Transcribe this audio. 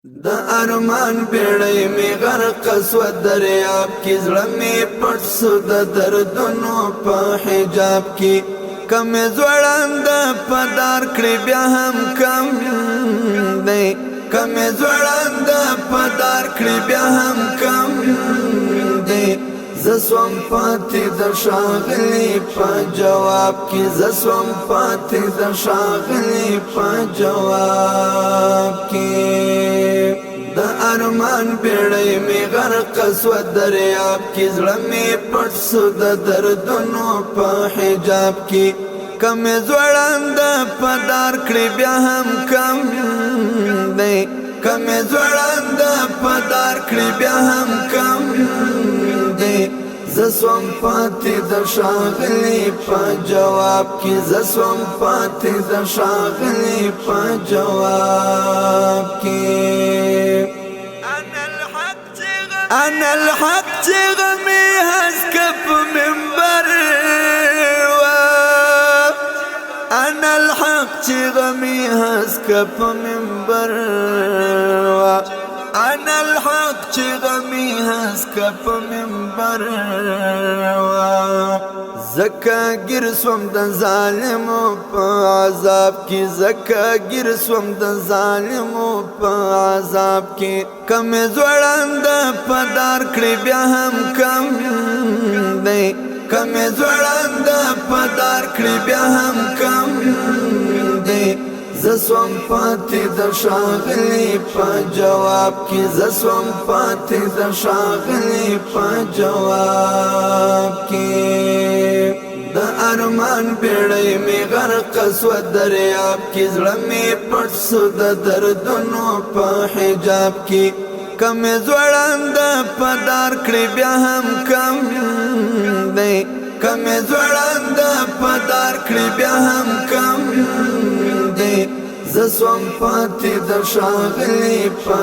د ارمان بیړۍ می غرق سو دریاب کی زړه می پټ سو د دردونو په حجاب کی کم زوړند پدار کړي بیا هم کم دی کم زوړند پدار کړي بیا هم کم دی زسوم پاتې د شاغلی په جواب کی زسوم پاتې د شاغلی په جواب کی د ارمان بیړۍ می غرق سو دریاب کی زړه می پټ سو د دردونو په حجاب کی کم زوړند پدار کړي بیا هم کم دی کم زوړند پدار کړي بیا هم کم دی زسوم پاتې د شاغلی په جواب کی زسوم پاتې د شاغلی په جواب کی انا الحق تغمي هسكب منبر انا الحق تغمي هسكب منبر انا الحق تغمي هسكب منبر زکا گرسوم د ظالمو په عذاب کی زکا گرسوم د ظالمو په عذاب کی کم زوړند پدار کړي بیا هم کم دی کم زوړند پدار کړي بیا هم کم دی زسوم پاتې د شاغلی په جواب کی زسوم پاتې د شاغلی په جواب کی د ارمان بیړۍ می غرق سو دریاب کی زړه می پټ سو د دردونو په حجاب کی کم زوړند پدار کړي بیا هم کم دی کم زوړند پدار کړي بیا هم کم دی زسوم پاتې د شاغلی په